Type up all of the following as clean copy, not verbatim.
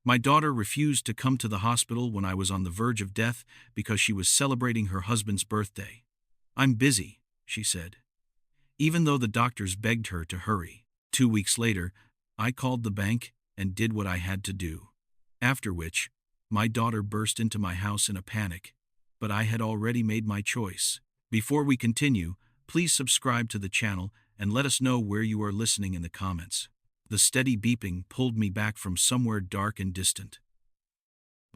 My daughter refused to come to the hospital when I was on the verge of death because she was celebrating her husband's birthday. I'm busy, she said, even though the doctors begged her to hurry. 2 weeks later, I called the bank and did what I had to do. After which, my daughter burst into my house in a panic, but I had already made my choice. Before we continue, please subscribe to the channel and let us know where you are listening in the comments. The steady beeping pulled me back from somewhere dark and distant.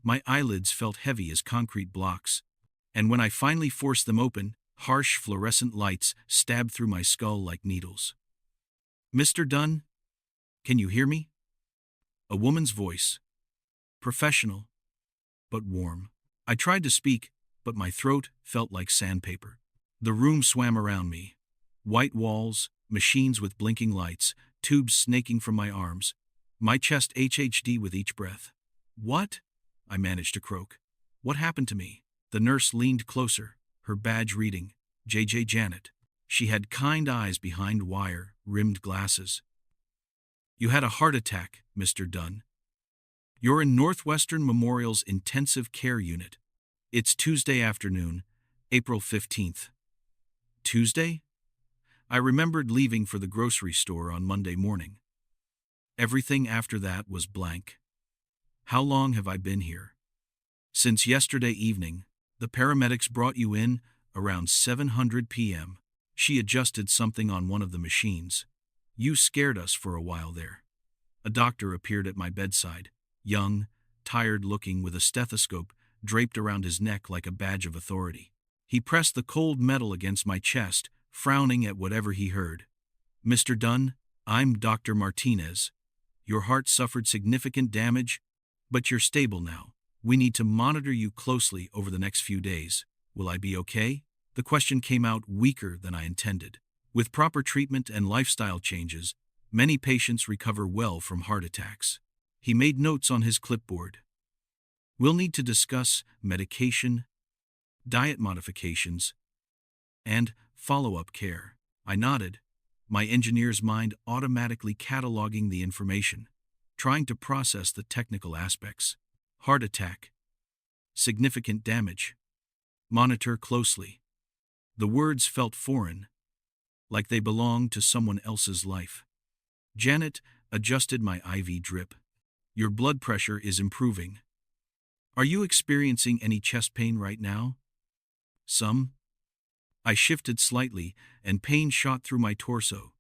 My eyelids felt heavy as concrete blocks, and when I finally forced them open, harsh fluorescent lights stabbed through my skull like needles. "Mr. Dunn? Can you hear me?" A woman's voice. Professional, but warm. I tried to speak, but my throat felt like sandpaper. The room swam around me. White walls, machines with blinking lights, tubes snaking from my arms. My chest HHD with each breath. "What?" I managed to croak. "What happened to me?" The nurse leaned closer, her badge reading, JJ Janet. She had kind eyes behind wire-rimmed glasses. "You had a heart attack, Mr. Dunn. You're in Northwestern Memorial's intensive care unit. It's Tuesday afternoon, April 15th. Tuesday? I remembered leaving for the grocery store on Monday morning. Everything after that was blank. How long have I been here? Since yesterday evening. The paramedics brought you in around 7:00 p.m. She adjusted something on one of the machines. You scared us for a while there. A doctor appeared at my bedside, young, tired-looking with a stethoscope draped around his neck like a badge of authority. He pressed the cold metal against my chest, frowning at whatever he heard. "Mr. Dunn, I'm Dr. Martinez. Your heart suffered significant damage, but you're stable now. We need to monitor you closely over the next few days. Will I be okay?" The question came out weaker than I intended. With proper treatment and lifestyle changes, many patients recover well from heart attacks. He made notes on his clipboard. "We'll need to discuss medication, diet modifications, and follow-up care." I nodded, my engineer's mind automatically cataloging the information, trying to process the technical aspects. Heart attack. Significant damage. Monitor closely. The words felt foreign, like they belonged to someone else's life. Janet adjusted my IV drip. "Your blood pressure is improving. Are you experiencing any chest pain right now?" "Some." I shifted slightly, and pain shot through my torso.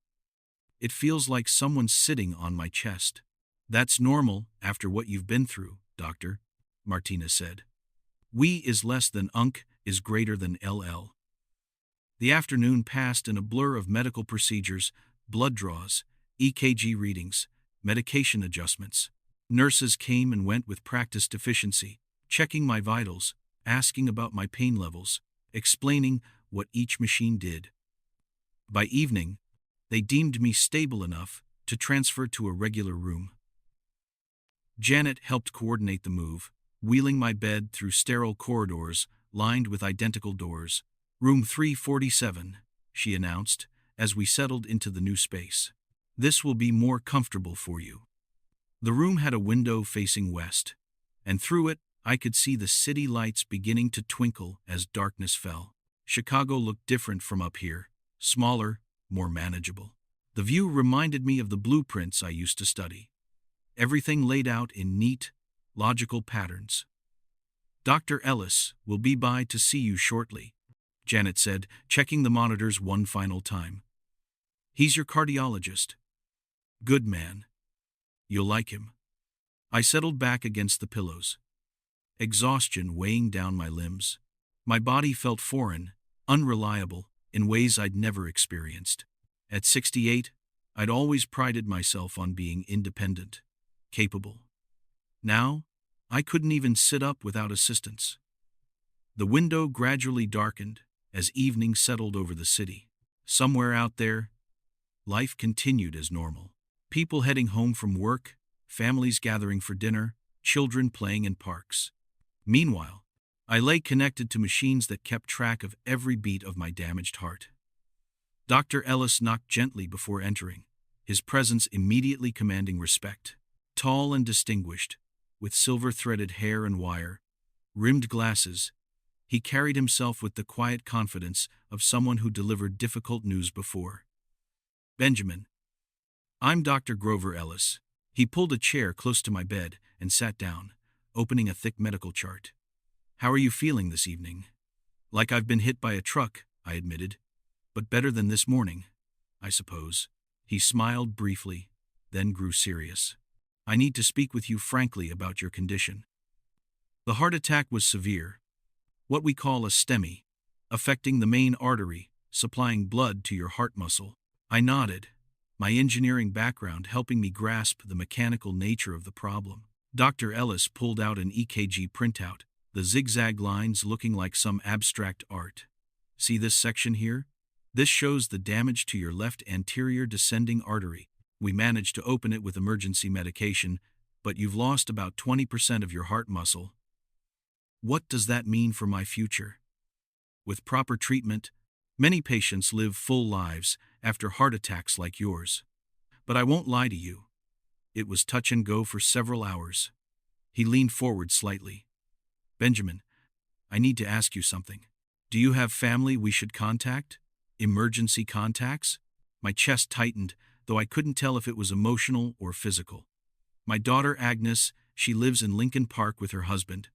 "It feels like someone's sitting on my chest." "That's normal after what you've been through, Doctor," Martinez said. "We is less than UNC is greater than LL." The afternoon passed in a blur of medical procedures, blood draws, EKG readings, medication adjustments. Nurses came and went with practiced efficiency, checking my vitals, asking about my pain levels, explaining what each machine did. By evening, they deemed me stable enough to transfer to a regular room. Janet helped coordinate the move, wheeling my bed through sterile corridors lined with identical doors. "Room 347, she announced, as we settled into the new space. "This will be more comfortable for you." The room had a window facing west, and through it I could see the city lights beginning to twinkle as darkness fell. Chicago looked different from up here, smaller, more manageable. The view reminded me of the blueprints I used to study. Everything laid out in neat, logical patterns. "Dr. Ellis will be by to see you shortly," Janet said, checking the monitors one final time. "He's your cardiologist. Good man. You'll like him." I settled back against the pillows, exhaustion weighing down my limbs. My body felt foreign, unreliable, in ways I'd never experienced. At 68, I'd always prided myself on being independent, capable. Now, I couldn't even sit up without assistance. The window gradually darkened as evening settled over the city. Somewhere out there, life continued as normal. People heading home from work, families gathering for dinner, children playing in parks. Meanwhile, I lay connected to machines that kept track of every beat of my damaged heart. Dr. Ellis knocked gently before entering, his presence immediately commanding respect. Tall and distinguished, with silver-threaded hair and wire, rimmed glasses. He carried himself with the quiet confidence of someone who delivered difficult news before. Benjamin. I'm Dr. Grover Ellis. He pulled a chair close to my bed and sat down, opening a thick medical chart. How are you feeling this evening? Like I've been hit by a truck, I admitted. But better than this morning, I suppose. He smiled briefly, then grew serious. I need to speak with you frankly about your condition. The heart attack was severe, what we call a STEMI, affecting the main artery, supplying blood to your heart muscle. I nodded, my engineering background helping me grasp the mechanical nature of the problem. Dr. Ellis pulled out an EKG printout, the zigzag lines looking like some abstract art. See this section here? This shows the damage to your left anterior descending artery. We managed to open it with emergency medication, but you've lost about 20% of your heart muscle. What does that mean for my future? With proper treatment, many patients live full lives after heart attacks like yours. But I won't lie to you. It was touch and go for several hours. He leaned forward slightly. Benjamin, I need to ask you something. Do you have family we should contact? Emergency contacts? My chest tightened, though I couldn't tell if it was emotional or physical. My daughter Agnes, she lives in Lincoln Park with her husband.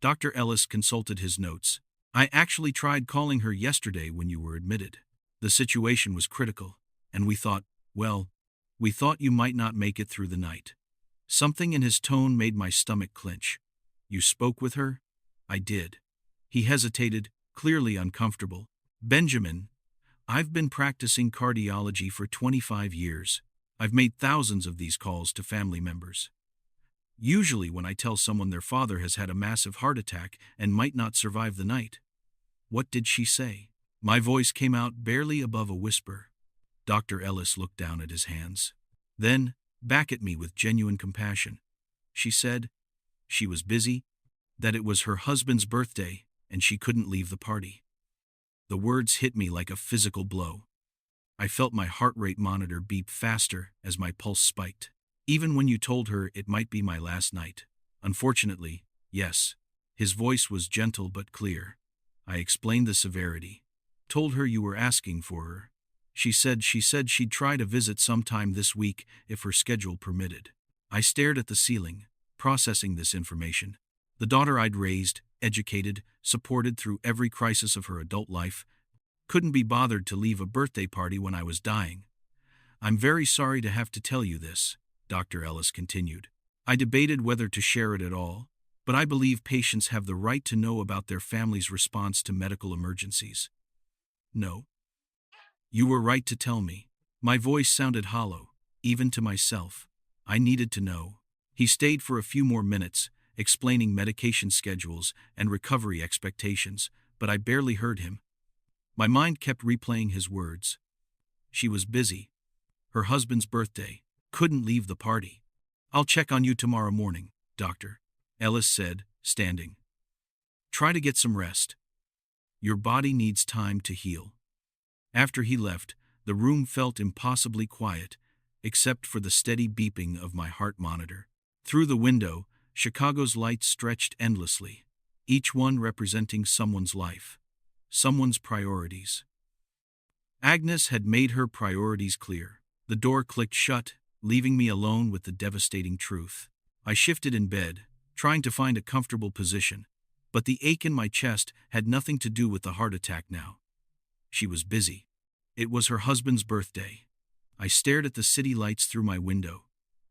Dr. Ellis consulted his notes. I actually tried calling her yesterday when you were admitted. The situation was critical, and we thought you might not make it through the night. Something in his tone made my stomach clench. You spoke with her? I did. He hesitated, clearly uncomfortable. Benjamin, I've been practicing cardiology for 25 years. I've made thousands of these calls to family members. Usually when I tell someone their father has had a massive heart attack and might not survive the night. What did she say? My voice came out barely above a whisper. Dr. Ellis looked down at his hands. Then, back at me with genuine compassion. She said she was busy, that it was her husband's birthday, and she couldn't leave the party. The words hit me like a physical blow. I felt my heart rate monitor beep faster as my pulse spiked. Even when you told her it might be my last night. Unfortunately, yes. His voice was gentle but clear. I explained the severity. Told her you were asking for her. She said she'd try to visit sometime this week if her schedule permitted. I stared at the ceiling, processing this information. The daughter I'd raised, educated, supported through every crisis of her adult life, couldn't be bothered to leave a birthday party when I was dying. I'm very sorry to have to tell you this, Dr. Ellis continued. I debated whether to share it at all, but I believe patients have the right to know about their family's response to medical emergencies. No. You were right to tell me. My voice sounded hollow, even to myself. I needed to know. He stayed for a few more minutes, explaining medication schedules and recovery expectations, but I barely heard him. My mind kept replaying his words. She was busy. Her husband's birthday. Couldn't leave the party. I'll check on you tomorrow morning, Doctor, Ellis said, standing. Try to get some rest. Your body needs time to heal. After he left, the room felt impossibly quiet, except for the steady beeping of my heart monitor. Through the window, Chicago's lights stretched endlessly, each one representing someone's life, someone's priorities. Agnes had made her priorities clear. The door clicked shut, leaving me alone with the devastating truth. I shifted in bed, trying to find a comfortable position, but the ache in my chest had nothing to do with the heart attack now. She was busy. It was her husband's birthday. I stared at the city lights through my window,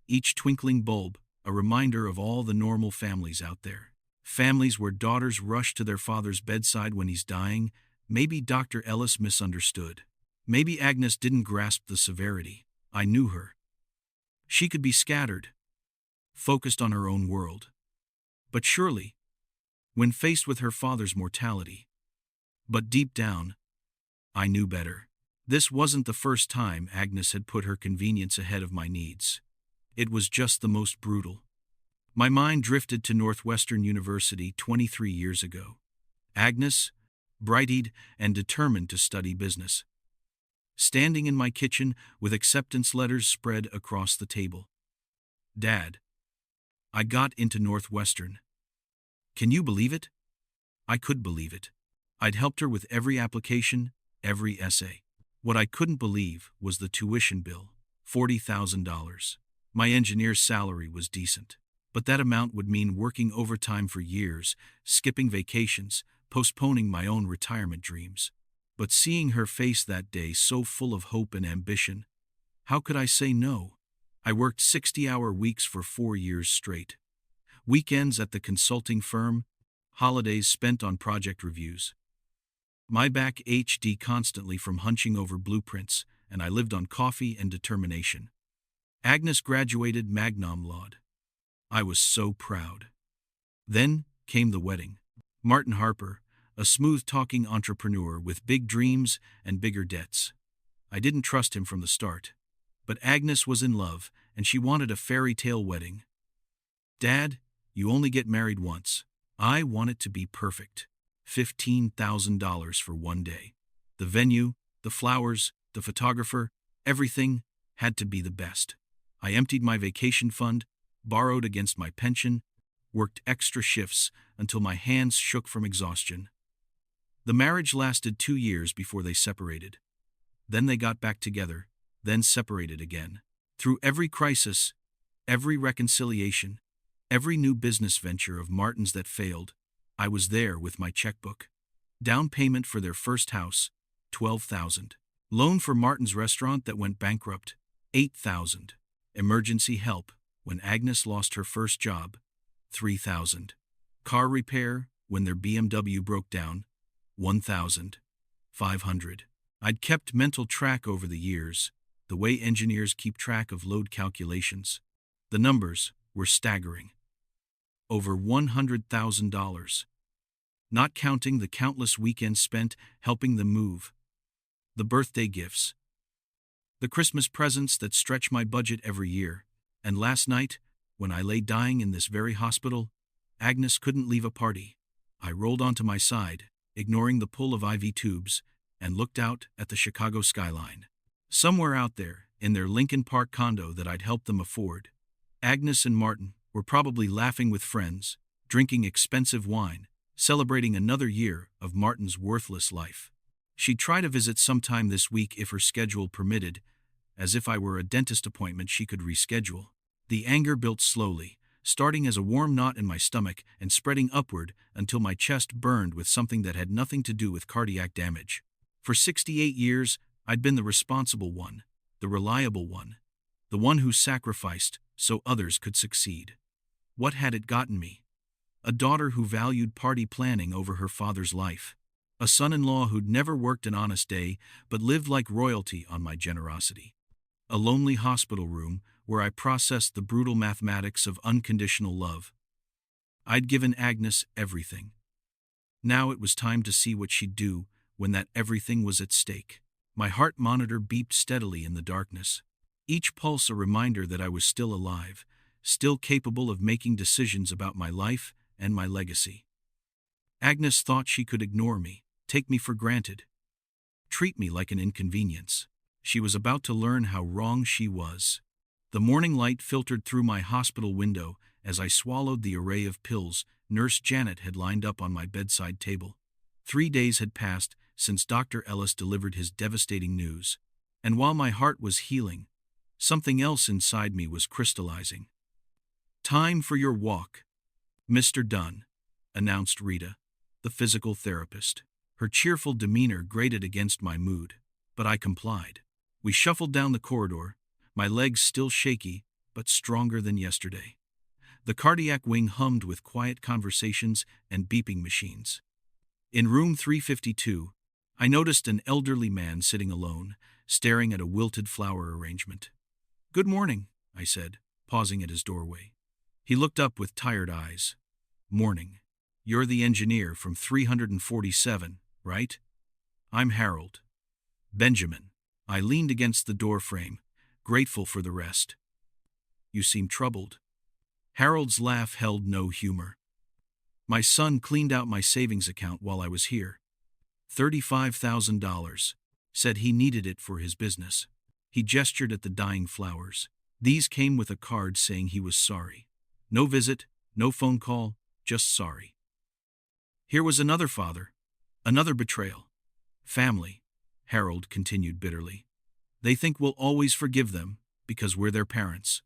each twinkling bulb a reminder of all the normal families out there. Families where daughters rush to their father's bedside when he's dying. Maybe Dr. Ellis misunderstood. Maybe Agnes didn't grasp the severity. I knew her. She could be scattered, focused on her own world. But surely, when faced with her father's mortality. But deep down, I knew better. This wasn't the first time Agnes had put her convenience ahead of my needs. It was just the most brutal. My mind drifted to Northwestern University 23 years ago. Agnes, bright-eyed and determined to study business. Standing in my kitchen with acceptance letters spread across the table. Dad. I got into Northwestern. Can you believe it? I could believe it. I'd helped her with every application, every essay. What I couldn't believe was the tuition bill, $40,000. My engineer's salary was decent, but that amount would mean working overtime for years, skipping vacations, postponing my own retirement dreams. But seeing her face that day so full of hope and ambition, how could I say no? I worked 60-hour weeks for 4 years straight. Weekends at the consulting firm, holidays spent on project reviews. My back ached constantly from hunching over blueprints, and I lived on coffee and determination. Agnes graduated magna cum laude. I was so proud. Then came the wedding. Martin Harper, a smooth-talking entrepreneur with big dreams and bigger debts. I didn't trust him from the start. But Agnes was in love, and she wanted a fairy tale wedding. Dad, you only get married once. I want it to be perfect. $15,000 for one day. The venue, the flowers, the photographer, everything had to be the best. I emptied my vacation fund, borrowed against my pension, worked extra shifts until my hands shook from exhaustion. The marriage lasted 2 years before they separated. Then they got back together, then separated again. Through every crisis, every reconciliation, every new business venture of Martin's that failed, I was there with my checkbook. Down payment for their first house, $12,000. Loan for Martin's restaurant that went bankrupt, $8,000. Emergency help when Agnes lost her first job, $3,000. Car repair when their BMW broke down, $1,500. I'd kept mental track over the years, the way engineers keep track of load calculations. The numbers were staggering. Over $100,000. Not counting the countless weekends spent helping them move. The birthday gifts. The Christmas presents that stretch my budget every year. And last night, when I lay dying in this very hospital, Agnes couldn't leave a party. I rolled onto my side, ignoring the pull of IV tubes, and looked out at the Chicago skyline. Somewhere out there, in their Lincoln Park condo that I'd helped them afford, Agnes and Martin were probably laughing with friends, drinking expensive wine, celebrating another year of Martin's worthless life. She'd try to visit sometime this week if her schedule permitted, as if I were a dentist appointment she could reschedule. The anger built slowly, starting as a warm knot in my stomach and spreading upward until my chest burned with something that had nothing to do with cardiac damage. For 68 years, I'd been the responsible one, the reliable one, the one who sacrificed so others could succeed. What had it gotten me? A daughter who valued party planning over her father's life. A son-in-law who'd never worked an honest day but lived like royalty on my generosity. A lonely hospital room where I processed the brutal mathematics of unconditional love. I'd given Agnes everything. Now it was time to see what she'd do when that everything was at stake. My heart monitor beeped steadily in the darkness, each pulse a reminder that I was still alive, still capable of making decisions about my life and my legacy. Agnes thought she could ignore me, take me for granted, treat me like an inconvenience. She was about to learn how wrong she was. The morning light filtered through my hospital window as I swallowed the array of pills Nurse Janet had lined up on my bedside table. 3 days had passed since Dr. Ellis delivered his devastating news, and while my heart was healing, something else inside me was crystallizing. "Time for your walk, Mr. Dunn," announced Rita, the physical therapist. Her cheerful demeanor grated against my mood, but I complied. We shuffled down the corridor, my legs still shaky, but stronger than yesterday. The cardiac wing hummed with quiet conversations and beeping machines. In room 352, I noticed an elderly man sitting alone, staring at a wilted flower arrangement. "Good morning," I said, pausing at his doorway. He looked up with tired eyes. "Morning. You're the engineer from 347, right?" "I'm Harold." "Benjamin." I leaned against the door frame, grateful for the rest. "You seem troubled." Harold's laugh held no humor. "My son cleaned out my savings account while I was here. $35,000. Said he needed it for his business." He gestured at the dying flowers. "These came with a card saying he was sorry. No visit, no phone call, just sorry. Here was another father, another betrayal. Family, Harold continued bitterly. They think we'll always forgive them because we're their parents.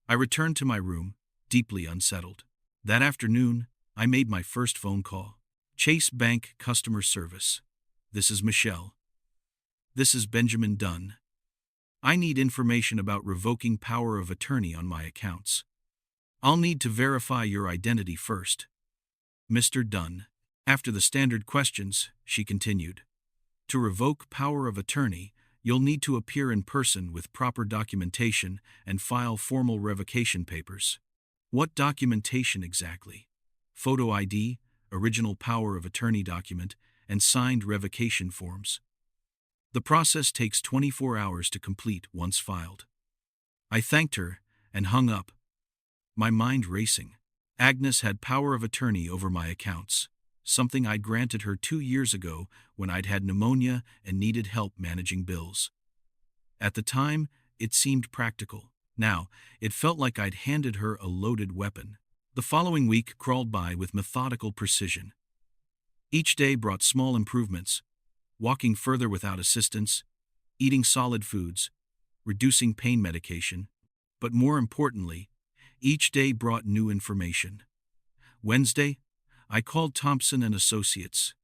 I returned to my room, deeply unsettled. That afternoon, I made my first phone call. Chase Bank Customer Service. This is Michelle. This is Benjamin Dunn. I need information about revoking power of attorney on my accounts. I'll need to verify your identity first. Mr. Dunn. After the standard questions, she continued. To revoke power of attorney, you'll need to appear in person with proper documentation and file formal revocation papers. What documentation exactly? Photo ID, original power of attorney document, and signed revocation forms. The process takes 24 hours to complete once filed. I thanked her and hung up, my mind racing. Agnes had power of attorney over my accounts, something I'd granted her 2 years ago when I'd had pneumonia and needed help managing bills. At the time, it seemed practical. Now, it felt like I'd handed her a loaded weapon. The following week crawled by with methodical precision. Each day brought small improvements: walking further without assistance, eating solid foods, reducing pain medication, but more importantly, each day brought new information. Wednesday, I called Thompson and Associates,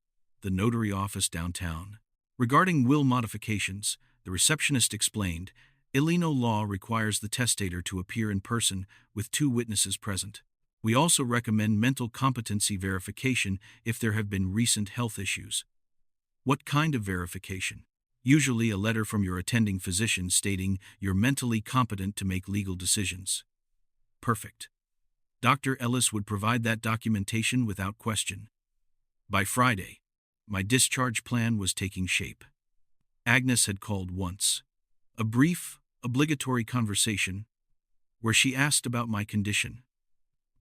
the notary office downtown. Regarding will modifications, the receptionist explained, Illinois law requires the testator to appear in person with 2 witnesses present. We also recommend mental competency verification if there have been recent health issues. What kind of verification? Usually a letter from your attending physician stating you're mentally competent to make legal decisions. Perfect. Dr. Ellis would provide that documentation without question. By Friday, my discharge plan was taking shape. Agnes had called once. A brief, obligatory conversation where she asked about my condition,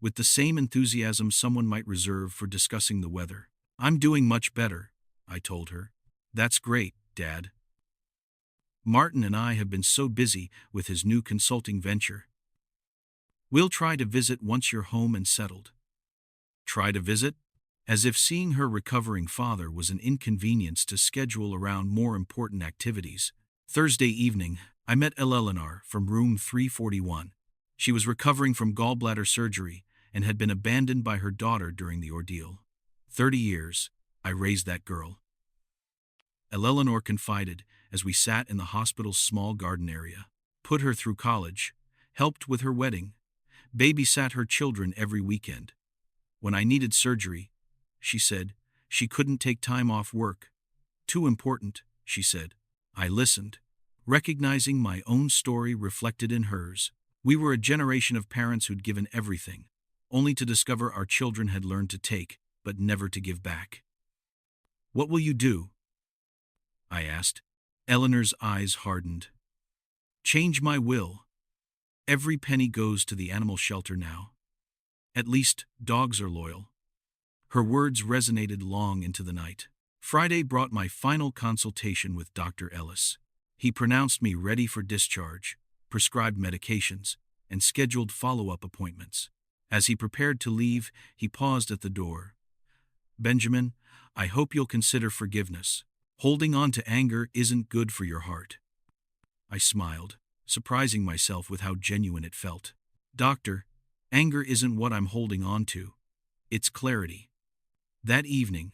with the same enthusiasm someone might reserve for discussing the weather. I'm doing much better, I told her. That's great, Dad. Martin and I have been so busy with his new consulting venture. We'll try to visit once you're home and settled. Try to visit? As if seeing her recovering father was an inconvenience to schedule around more important activities. Thursday evening, I met Eleanor from room 341. She was recovering from gallbladder surgery and had been abandoned by her daughter during the ordeal. 30 years, I raised that girl. Eleanor confided as we sat in the hospital's small garden area. Put her through college, helped with her wedding, babysat her children every weekend. When I needed surgery, she said, she couldn't take time off work. Too important, she said. I listened, recognizing my own story reflected in hers. We were a generation of parents who'd given everything, only to discover our children had learned to take, but never to give back. What will you do? I asked. Eleanor's eyes hardened. Change my will. Every penny goes to the animal shelter now. At least, dogs are loyal. Her words resonated long into the night. Friday brought my final consultation with Dr. Ellis. He pronounced me ready for discharge, prescribed medications, and scheduled follow-up appointments. As he prepared to leave, he paused at the door. Benjamin, I hope you'll consider forgiveness. Holding on to anger isn't good for your heart. I smiled, surprising myself with how genuine it felt. Doctor, anger isn't what I'm holding on to. It's clarity. That evening,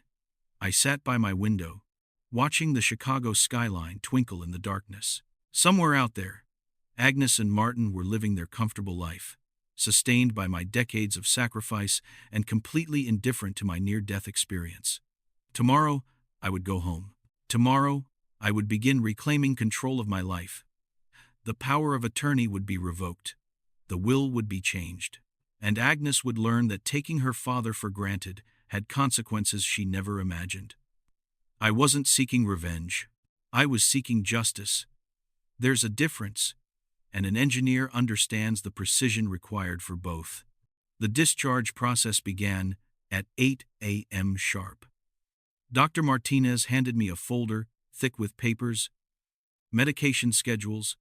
I sat by my window, watching the Chicago skyline twinkle in the darkness. Somewhere out there, Agnes and Martin were living their comfortable life, sustained by my decades of sacrifice and completely indifferent to my near-death experience. Tomorrow, I would go home. Tomorrow, I would begin reclaiming control of my life. The power of attorney would be revoked. The will would be changed. And Agnes would learn that taking her father for granted had consequences she never imagined. I wasn't seeking revenge. I was seeking justice. There's a difference, and an engineer understands the precision required for both. The discharge process began at 8 a.m. sharp. Dr. Martinez handed me a folder thick with papers, medication schedules,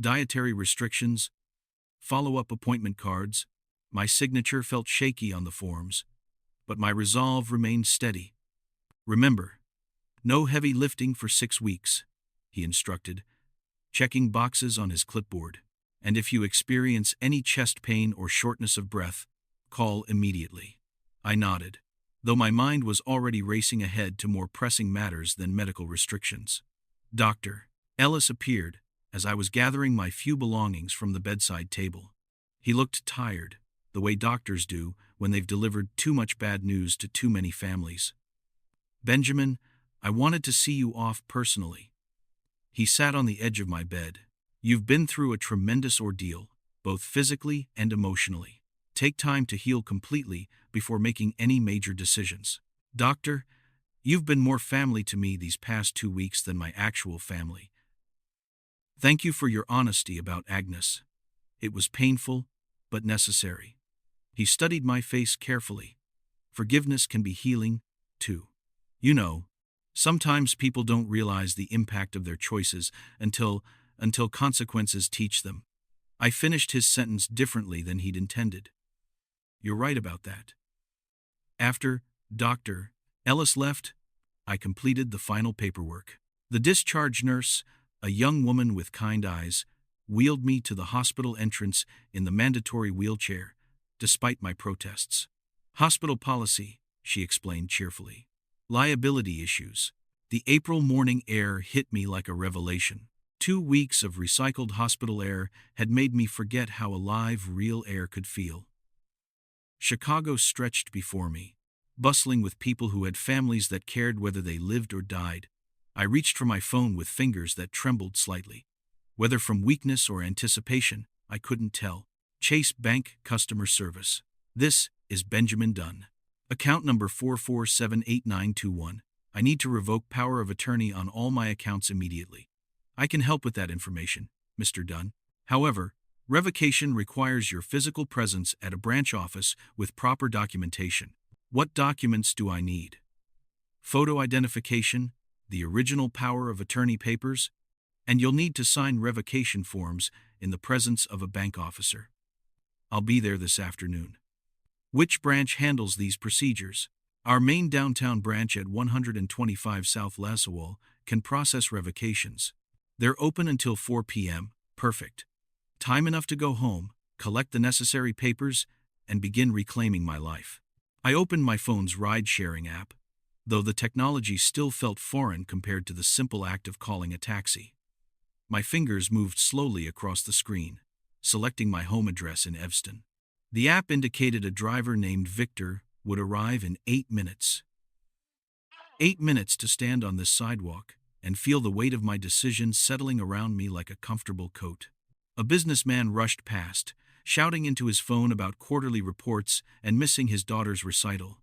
dietary restrictions, follow-up appointment cards, My signature felt shaky on the forms, but my resolve remained steady. "Remember, no heavy lifting for 6 weeks," he instructed, checking boxes on his clipboard. "And if you experience any chest pain or shortness of breath, call immediately." I nodded, though my mind was already racing ahead to more pressing matters than medical restrictions. Dr. Ellis appeared as I was gathering my few belongings from the bedside table. He looked tired, the way doctors do when they've delivered too much bad news to too many families. "Benjamin, I wanted to see you off personally." He sat on the edge of my bed. "You've been through a tremendous ordeal, both physically and emotionally. Take time to heal completely before making any major decisions. Doctor, you've been more family to me these past 2 weeks than my actual family. Thank you for your honesty about Agnes. It was painful, but necessary." He studied my face carefully. "Forgiveness can be healing, too. You know, sometimes people don't realize the impact of their choices until consequences teach them." I finished his sentence differently than he'd intended. "You're right about that." After Dr. Ellis left, I completed the final paperwork. The discharge nurse, a young woman with kind eyes, wheeled me to the hospital entrance in the mandatory wheelchair, despite my protests. "Hospital policy," she explained cheerfully. "Liability issues." The April morning air hit me like a revelation. 2 weeks of recycled hospital air had made me forget how alive real air could feel. Chicago stretched before me, bustling with people who had families that cared whether they lived or died. I reached for my phone with fingers that trembled slightly. Whether from weakness or anticipation, I couldn't tell. Chase Bank Customer Service. "This is Benjamin Dunn. Account number 4478921. I need to revoke power of attorney on all my accounts immediately. I can help with that information, Mr. Dunn. However, revocation requires your physical presence at a branch office with proper documentation. What documents do I need? Photo identification, the original power of attorney papers, and you'll need to sign revocation forms in the presence of a bank officer. I'll be there this afternoon." "Which branch handles these procedures?" "Our main downtown branch at 125 South Lassewall can process revocations. They're open until 4 p.m. Perfect. Time enough to go home, collect the necessary papers, and begin reclaiming my life." I opened my phone's ride-sharing app, though the technology still felt foreign compared to the simple act of calling a taxi. My fingers moved slowly across the screen, selecting my home address in Evanston. The app indicated a driver named Victor would arrive in 8 minutes. 8 minutes to stand on this sidewalk and feel the weight of my decision settling around me like a comfortable coat. A businessman rushed past, shouting into his phone about quarterly reports and missing his daughter's recital.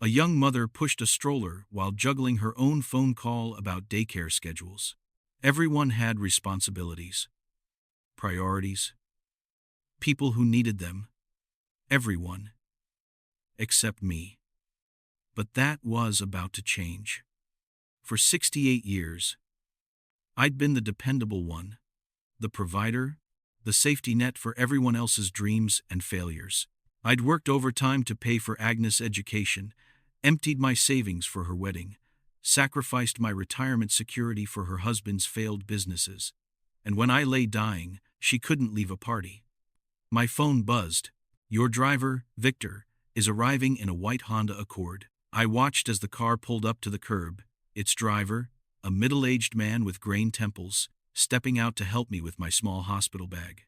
A young mother pushed a stroller while juggling her own phone call about daycare schedules. Everyone had responsibilities, priorities, people who needed them. Everyone. Except me. But that was about to change. For 68 years, I'd been the dependable one, the provider, the safety net for everyone else's dreams and failures. I'd worked overtime to pay for Agnes' education, emptied my savings for her wedding, sacrificed my retirement security for her husband's failed businesses, and when I lay dying, she couldn't leave a party. My phone buzzed. "Your driver, Victor, is arriving in a white Honda Accord." I watched as the car pulled up to the curb, its driver, a middle-aged man with grained temples, stepping out to help me with my small hospital bag.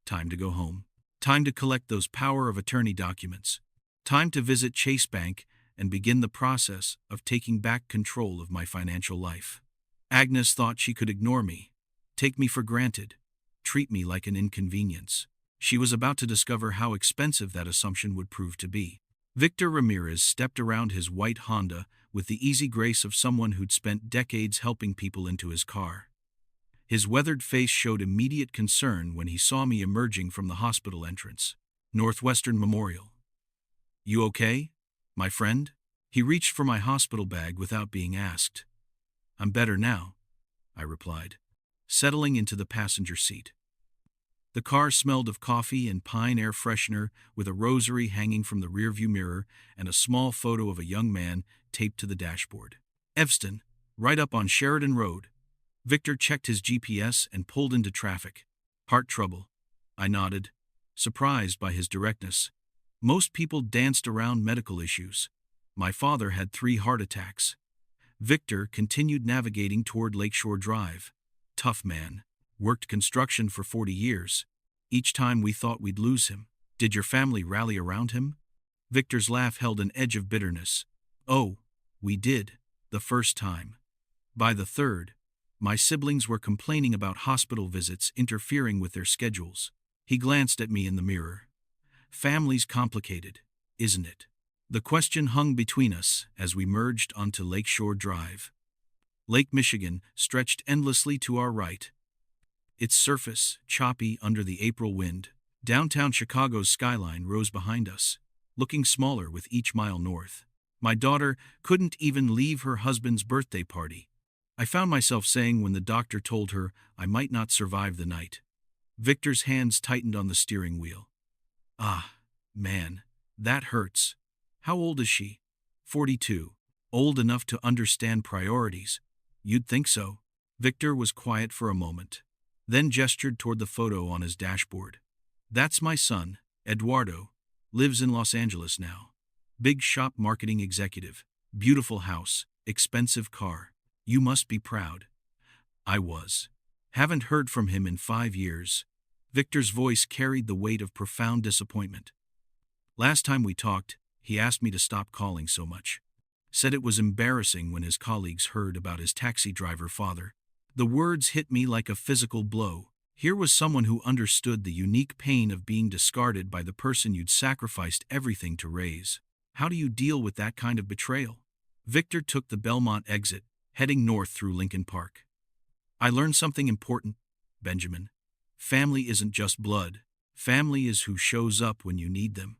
Time to go home. Time to collect those power of attorney documents. Time to visit Chase Bank and begin the process of taking back control of my financial life. Agnes thought she could ignore me, take me for granted, treat me like an inconvenience. She was about to discover how expensive that assumption would prove to be. Victor Ramirez stepped around his white Honda with the easy grace of someone who'd spent decades helping people into his car. His weathered face showed immediate concern when he saw me emerging from the hospital entrance. "Northwestern Memorial. You okay, my friend?" He reached for my hospital bag without being asked. "I'm better now," I replied, settling into the passenger seat. The car smelled of coffee and pine air freshener, with a rosary hanging from the rearview mirror and a small photo of a young man taped to the dashboard. Evanston, right up on Sheridan Road. Victor checked his GPS and pulled into traffic. Heart trouble. I nodded, surprised by his directness. Most people danced around medical issues. My father had 3 heart attacks. Victor continued navigating toward Lakeshore Drive. Tough man. Worked construction for 40 years. Each time we thought we'd lose him. Did your family rally around him? Victor's laugh held an edge of bitterness. Oh, we did, the first time. By the third, my siblings were complaining about hospital visits interfering with their schedules. He glanced at me in the mirror. Family's complicated, isn't it? The question hung between us as we merged onto Lakeshore Drive. Lake Michigan stretched endlessly to our right. Its surface choppy under the April wind. Downtown Chicago's skyline rose behind us, looking smaller with each mile north. My daughter couldn't even leave her husband's birthday party. I found myself saying when the doctor told her I might not survive the night. Victor's hands tightened on the steering wheel. Ah, man, that hurts. How old is she? 42. Old enough to understand priorities. You'd think so. Victor was quiet for a moment, then gestured toward the photo on his dashboard. That's my son, Eduardo. Lives in Los Angeles now. Big shop marketing executive. Beautiful house. Expensive car. You must be proud. I was. Haven't heard from him in 5 years. Victor's voice carried the weight of profound disappointment. Last time we talked, he asked me to stop calling so much. Said it was embarrassing when his colleagues heard about his taxi driver father. The words hit me like a physical blow. Here was someone who understood the unique pain of being discarded by the person you'd sacrificed everything to raise. How do you deal with that kind of betrayal? Victor took the Belmont exit, heading north through Lincoln Park. I learned something important, Benjamin. Family isn't just blood. Family is who shows up when you need them.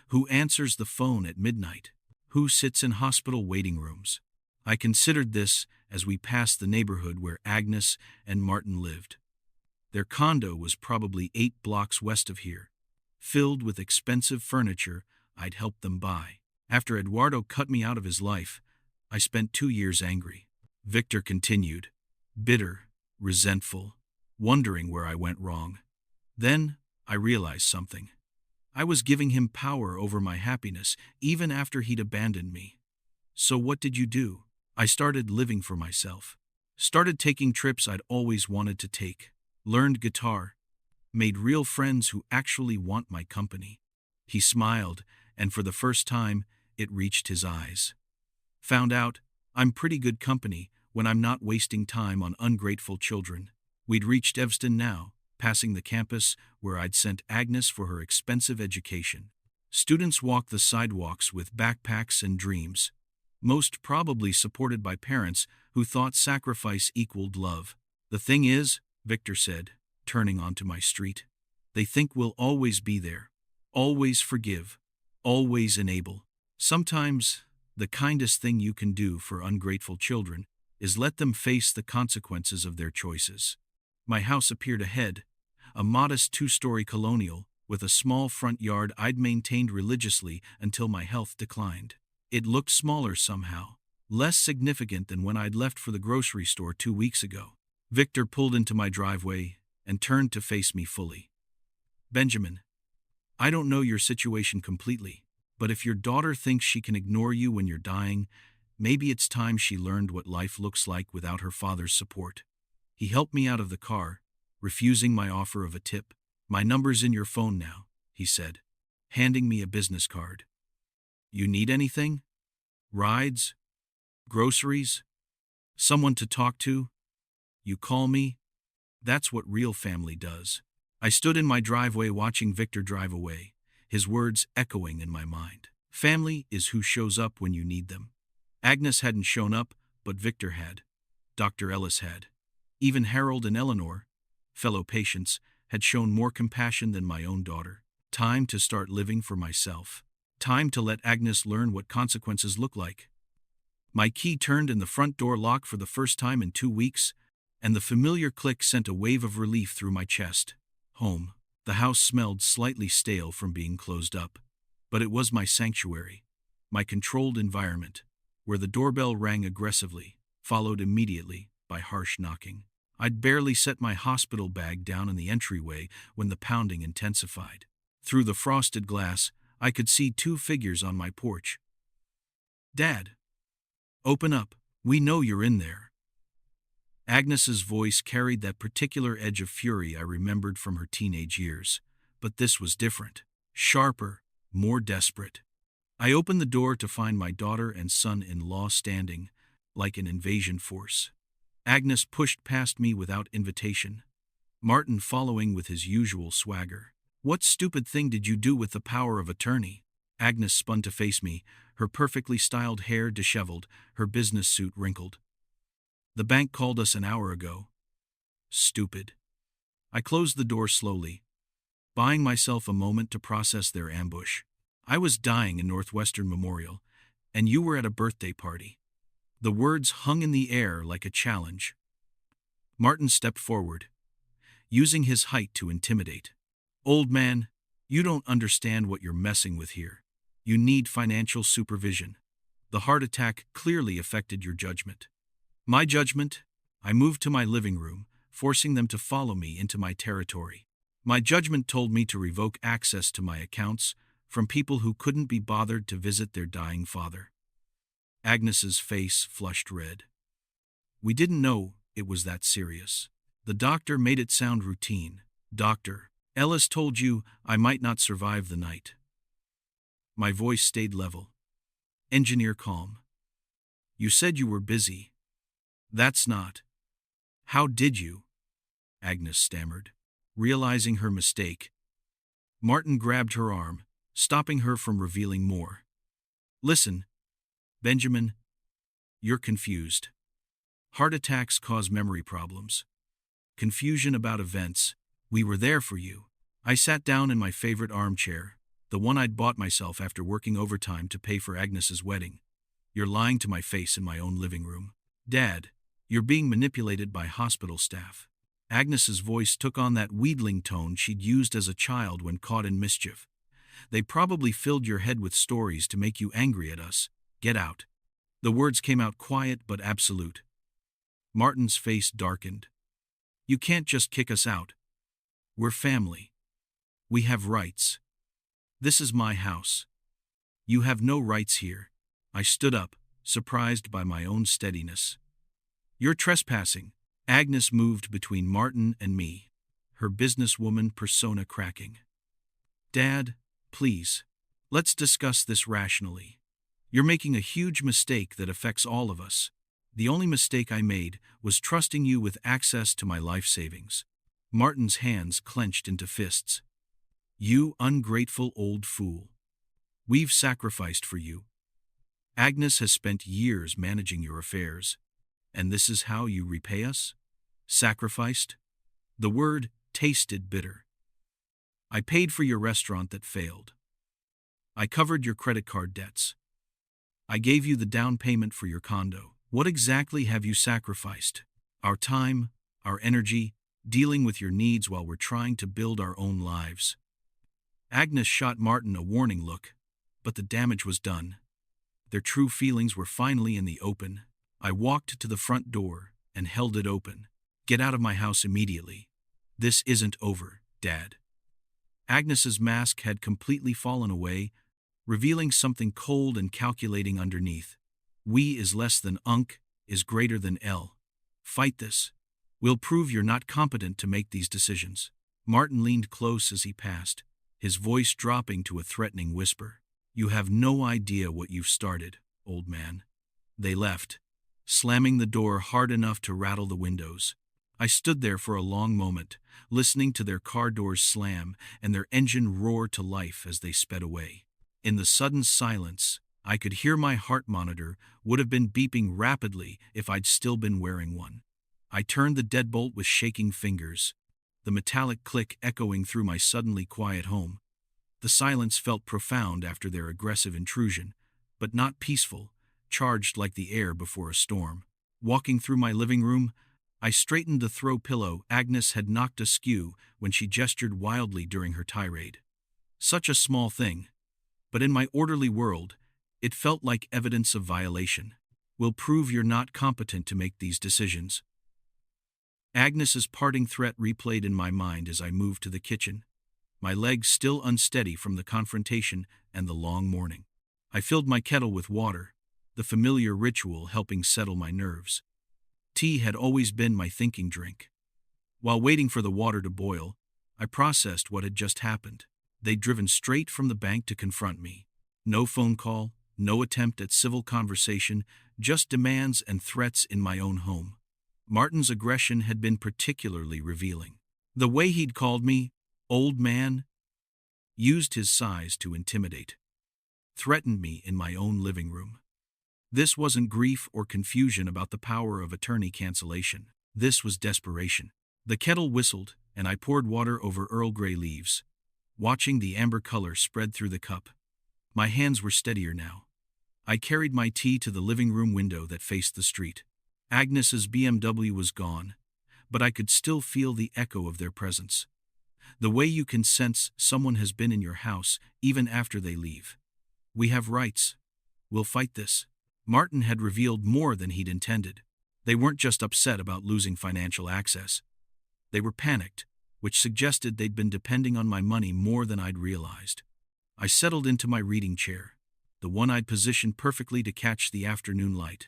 Who answers the phone at midnight. Who sits in hospital waiting rooms. I considered this as we passed the neighborhood where Agnes and Martin lived. Their condo was probably 8 blocks west of here, filled with expensive furniture I'd helped them buy. After Eduardo cut me out of his life, I spent 2 years angry. Victor continued, bitter, resentful, wondering where I went wrong. Then I realized something. I was giving him power over my happiness even after he'd abandoned me. So what did you do? I started living for myself. Started taking trips I'd always wanted to take. Learned guitar. Made real friends who actually want my company. He smiled, and for the first time, it reached his eyes. Found out I'm pretty good company when I'm not wasting time on ungrateful children. We'd reached Evanston now, passing the campus where I'd sent Agnes for her expensive education. Students walked the sidewalks with backpacks and dreams, most probably supported by parents who thought sacrifice equaled love. The thing is, Victor said, turning onto my street, they think we'll always be there, always forgive, always enable. Sometimes, the kindest thing you can do for ungrateful children is let them face the consequences of their choices. My house appeared ahead, a modest 2-story colonial with a small front yard I'd maintained religiously until my health declined. It looked smaller somehow, less significant than when I'd left for the grocery store 2 weeks ago. Victor pulled into my driveway and turned to face me fully. Benjamin, I don't know your situation completely, but if your daughter thinks she can ignore you when you're dying, maybe it's time she learned what life looks like without her father's support. He helped me out of the car, refusing my offer of a tip. My number's in your phone now, he said, handing me a business card. You need anything? Rides? Groceries? Someone to talk to? You call me? That's what real family does. I stood in my driveway watching Victor drive away, his words echoing in my mind. Family is who shows up when you need them. Agnes hadn't shown up, but Victor had. Dr. Ellis had. Even Harold and Eleanor, fellow patients, had shown more compassion than my own daughter. Time to start living for myself. Time to let Agnes learn what consequences look like. My key turned in the front door lock for the first time in 2 weeks, and the familiar click sent a wave of relief through my chest. Home. The house smelled slightly stale from being closed up. But it was my sanctuary, my controlled environment, where the doorbell rang aggressively, followed immediately by harsh knocking. I'd barely set my hospital bag down in the entryway when the pounding intensified. Through the frosted glass, I could see two figures on my porch. "Dad, open up. We know you're in there." Agnes's voice carried that particular edge of fury I remembered from her teenage years, but this was different, sharper, more desperate. I opened the door to find my daughter and son-in-law standing, like an invasion force. Agnes pushed past me without invitation, Martin following with his usual swagger. "What stupid thing did you do with the power of attorney?" Agnes spun to face me, her perfectly styled hair disheveled, her business suit wrinkled. "The bank called us an hour ago." "Stupid." I closed the door slowly, buying myself a moment to process their ambush. "I was dying in Northwestern Memorial, and you were at a birthday party." The words hung in the air like a challenge. Martin stepped forward, using his height to intimidate. "Old man, you don't understand what you're messing with here. You need financial supervision. The heart attack clearly affected your judgment." My judgment? I moved to my living room, forcing them to follow me into my territory. My judgment told me to revoke access to my accounts from people who couldn't be bothered to visit their dying father. Agnes's face flushed red. "We didn't know it was that serious. The doctor made it sound routine." "Doctor, Ellis told you I might not survive the night." My voice stayed level. Engineer calm. "You said you were busy." "That's not." "How did you?" Agnes stammered, realizing her mistake. Martin grabbed her arm, stopping her from revealing more. "Listen, Benjamin, you're confused. Heart attacks cause memory problems. Confusion about events. We were there for you." I sat down in my favorite armchair, the one I'd bought myself after working overtime to pay for Agnes's wedding. "You're lying to my face in my own living room." "Dad, you're being manipulated by hospital staff." Agnes's voice took on that wheedling tone she'd used as a child when caught in mischief. "They probably filled your head with stories to make you angry at us. Get out." The words came out quiet but absolute. Martin's face darkened. "You can't just kick us out. We're family. We have rights. This is my house. You have no rights here." I stood up, surprised by my own steadiness. "You're trespassing." Agnes moved between Martin and me, her businesswoman persona cracking. "Dad, please. Let's discuss this rationally. You're making a huge mistake that affects all of us. The only mistake I made was trusting you with access to my life savings." Martin's hands clenched into fists. "You ungrateful old fool. We've sacrificed for you. Agnes has spent years managing your affairs. And this is how you repay us? Sacrificed?" The word tasted bitter. "I paid for your restaurant that failed. I covered your credit card debts. I gave you the down payment for your condo. What exactly have you sacrificed? Our time, our energy, dealing with your needs while we're trying to build our own lives." Agnes shot Martin a warning look, but the damage was done. Their true feelings were finally in the open. I walked to the front door and held it open. "Get out of my house immediately. This isn't over, Dad." Agnes's mask had completely fallen away, revealing something cold and calculating underneath. "We is less than Unc, is greater than L. Fight this. We'll prove you're not competent to make these decisions." Martin leaned close as he passed, his voice dropping to a threatening whisper. "You have no idea what you've started, old man." They left, slamming the door hard enough to rattle the windows. I stood there for a long moment, listening to their car doors slam and their engine roar to life as they sped away. In the sudden silence, I could hear my heart monitor would have been beeping rapidly if I'd still been wearing one. I turned the deadbolt with shaking fingers, the metallic click echoing through my suddenly quiet home. The silence felt profound after their aggressive intrusion, but not peaceful, charged like the air before a storm. Walking through my living room, I straightened the throw pillow Agnes had knocked askew when she gestured wildly during her tirade. Such a small thing, but in my orderly world, it felt like evidence of violation. Will prove you're not competent to make these decisions. Agnes's parting threat replayed in my mind as I moved to the kitchen, my legs still unsteady from the confrontation and the long morning. I filled my kettle with water, the familiar ritual helping settle my nerves. Tea had always been my thinking drink. While waiting for the water to boil, I processed what had just happened. They'd driven straight from the bank to confront me. No phone call, no attempt at civil conversation, just demands and threats in my own home. Martin's aggression had been particularly revealing. The way he'd called me, old man, used his size to intimidate, threatened me in my own living room. This wasn't grief or confusion about the power of attorney cancellation. This was desperation. The kettle whistled, and I poured water over Earl Grey leaves, watching the amber color spread through the cup. My hands were steadier now. I carried my tea to the living room window that faced the street. Agnes's BMW was gone, but I could still feel the echo of their presence. The way you can sense someone has been in your house even after they leave. We have rights. We'll fight this. Martin had revealed more than he'd intended. They weren't just upset about losing financial access. They were panicked, which suggested they'd been depending on my money more than I'd realized. I settled into my reading chair, the one I'd positioned perfectly to catch the afternoon light.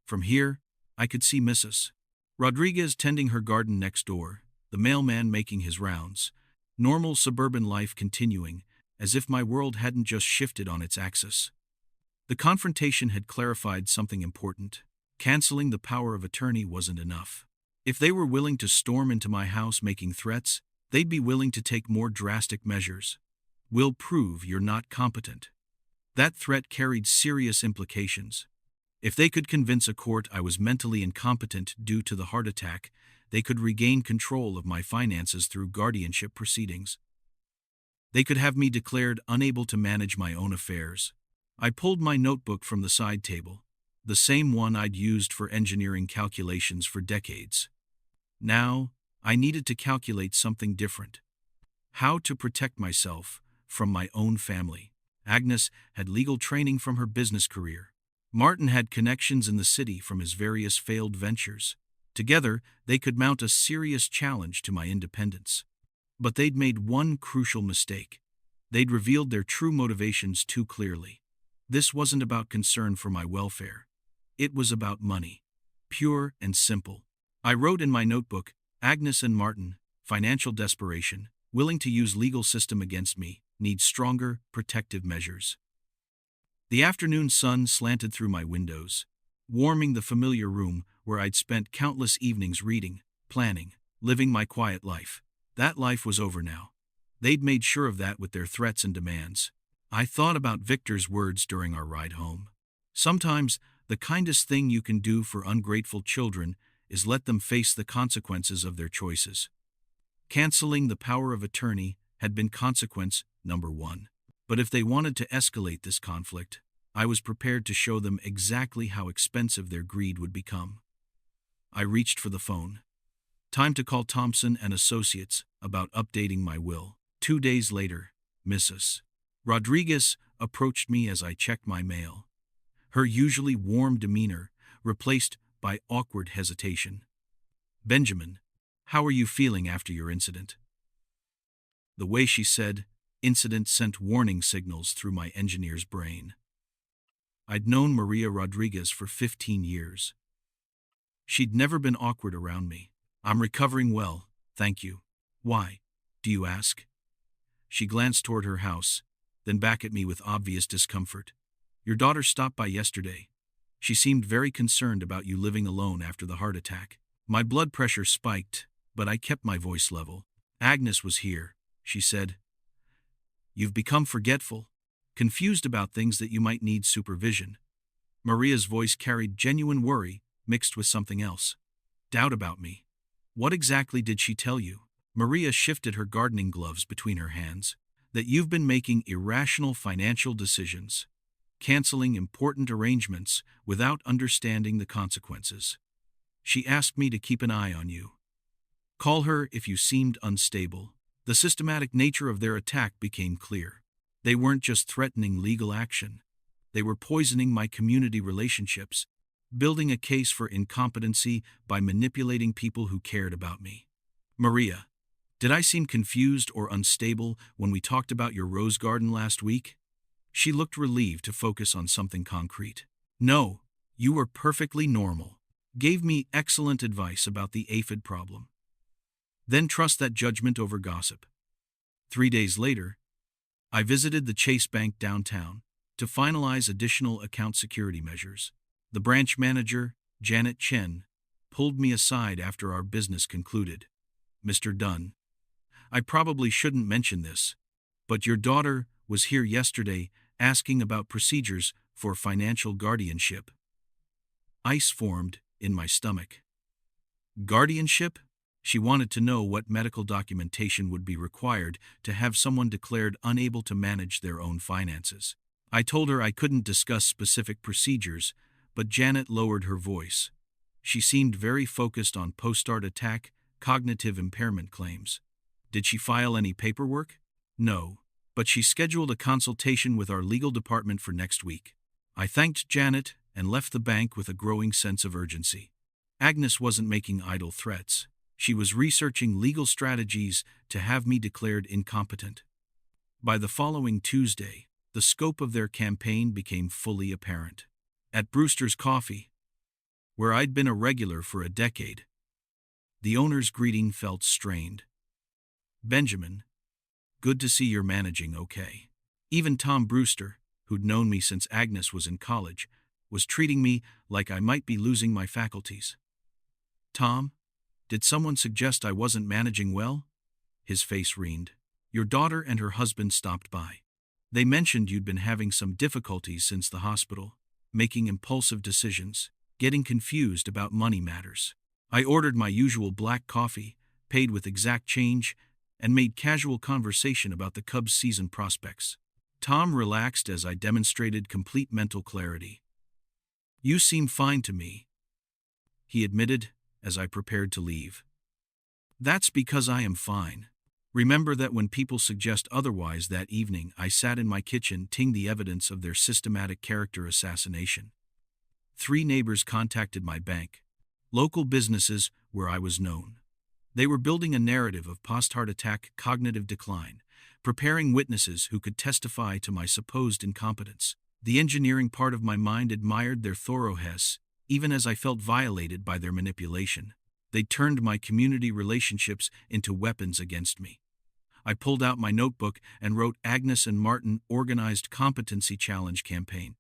From here, I could see Mrs. Rodriguez tending her garden next door, the mailman making his rounds, normal suburban life continuing, as if my world hadn't just shifted on its axis. The confrontation had clarified something important. Canceling the power of attorney wasn't enough. If they were willing to storm into my house making threats, they'd be willing to take more drastic measures. We'll prove you're not competent. That threat carried serious implications. If they could convince a court I was mentally incompetent due to the heart attack, they could regain control of my finances through guardianship proceedings. They could have me declared unable to manage my own affairs. I pulled my notebook from the side table, the same one I'd used for engineering calculations for decades. Now, I needed to calculate something different. How to protect myself from my own family. Agnes had legal training from her business career. Martin had connections in the city from his various failed ventures. Together, they could mount a serious challenge to my independence. But they'd made one crucial mistake. They'd revealed their true motivations too clearly. This wasn't about concern for my welfare. It was about money. Pure and simple. I wrote in my notebook, Agnes and Martin, financial desperation, willing to use legal system against me, need stronger, protective measures. The afternoon sun slanted through my windows, warming the familiar room where I'd spent countless evenings reading, planning, living my quiet life. That life was over now. They'd made sure of that with their threats and demands. I thought about Victor's words during our ride home. Sometimes, the kindest thing you can do for ungrateful children is let them face the consequences of their choices. Canceling the power of attorney had been consequence number one. But if they wanted to escalate this conflict, I was prepared to show them exactly how expensive their greed would become. I reached for the phone. Time to call Thompson and Associates about updating my will. 2 days later, Mrs. Rodriguez approached me as I checked my mail. Her usually warm demeanor replaced by awkward hesitation. Benjamin, how are you feeling after your incident? The way she said incident sent warning signals through my engineer's brain. I'd known Maria Rodriguez for 15 years. She'd never been awkward around me. I'm recovering well, thank you. Why, do you ask? She glanced toward her house, then back at me with obvious discomfort. Your daughter stopped by yesterday. She seemed very concerned about you living alone after the heart attack. My blood pressure spiked, but I kept my voice level. Agnes was here, she said. You've become forgetful, confused about things that you might need supervision. Maria's voice carried genuine worry mixed with something else. Doubt about me. What exactly did she tell you? Maria shifted her gardening gloves between her hands. That you've been making irrational financial decisions, canceling important arrangements without understanding the consequences. She asked me to keep an eye on you. Call her if you seemed unstable. The systematic nature of their attack became clear. They weren't just threatening legal action. They were poisoning my community relationships, building a case for incompetency by manipulating people who cared about me. Maria, did I seem confused or unstable when we talked about your rose garden last week? She looked relieved to focus on something concrete. No, you were perfectly normal. Gave me excellent advice about the aphid problem. Then trust that judgment over gossip. 3 days later, I visited the Chase Bank downtown to finalize additional account security measures. The branch manager, Janet Chen, pulled me aside after our business concluded. Mr. Dunn, I probably shouldn't mention this, but your daughter was here yesterday asking about procedures for financial guardianship. Ice formed in my stomach. Guardianship? She wanted to know what medical documentation would be required to have someone declared unable to manage their own finances. I told her I couldn't discuss specific procedures, but Janet lowered her voice. She seemed very focused on post-start attack, cognitive impairment claims. Did she file any paperwork? No, but she scheduled a consultation with our legal department for next week. I thanked Janet and left the bank with a growing sense of urgency. Agnes wasn't making idle threats. She was researching legal strategies to have me declared incompetent. By the following Tuesday, the scope of their campaign became fully apparent. At Brewster's Coffee, where I'd been a regular for a decade, the owner's greeting felt strained. Benjamin, good to see you're managing okay. Even Tom Brewster, who'd known me since Agnes was in college, was treating me like I might be losing my faculties. Tom, did someone suggest I wasn't managing well? His face wrined. Your daughter and her husband stopped by. They mentioned you'd been having some difficulties since the hospital, making impulsive decisions, getting confused about money matters. I ordered my usual black coffee, paid with exact change, and made casual conversation about the Cubs' season prospects. Tom relaxed as I demonstrated complete mental clarity. You seem fine to me, he admitted as I prepared to leave. That's because I am fine. Remember that when people suggest otherwise that evening, I sat in my kitchen ting the evidence of their systematic character assassination. 3 neighbors contacted my bank, local businesses where I was known. They were building a narrative of post-heart attack cognitive decline, preparing witnesses who could testify to my supposed incompetence. The engineering part of my mind admired their thoroughness, even as I felt violated by their manipulation. They turned my community relationships into weapons against me. I pulled out my notebook and wrote Agnes and Martin Organized Competency Challenge Campaign.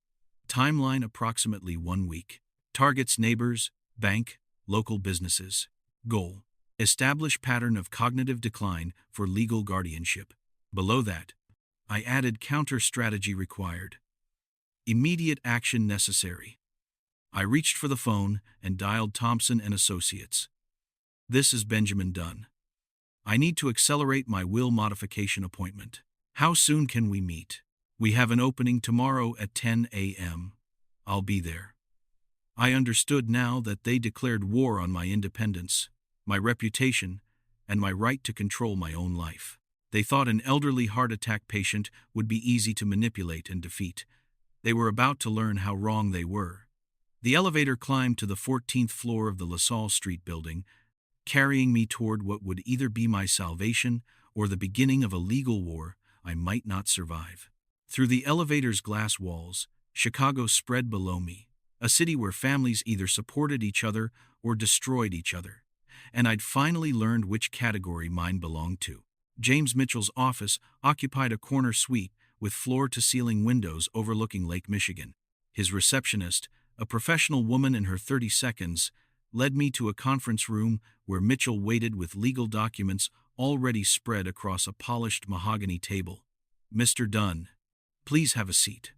Timeline approximately 1 week. Targets neighbors, bank, local businesses. Goal: establish pattern of cognitive decline for legal guardianship. Below that, I added counter strategy required. Immediate action necessary. I reached for the phone and dialed Thompson and Associates. This is Benjamin Dunn. I need to accelerate my will modification appointment. How soon can we meet? We have an opening tomorrow at 10 a.m. I'll be there. I understood now that they declared war on my independence, my reputation, and my right to control my own life. They thought an elderly heart attack patient would be easy to manipulate and defeat. They were about to learn how wrong they were. The elevator climbed to the 14th floor of the LaSalle Street building, carrying me toward what would either be my salvation or the beginning of a legal war I might not survive. Through the elevator's glass walls, Chicago spread below me, a city where families either supported each other or destroyed each other, and I'd finally learned which category mine belonged to. James Mitchell's office occupied a corner suite with floor-to-ceiling windows overlooking Lake Michigan. His receptionist, a professional woman in her 30s, led me to a conference room where Mitchell waited with legal documents already spread across a polished mahogany table. Mr. Dunn, please have a seat.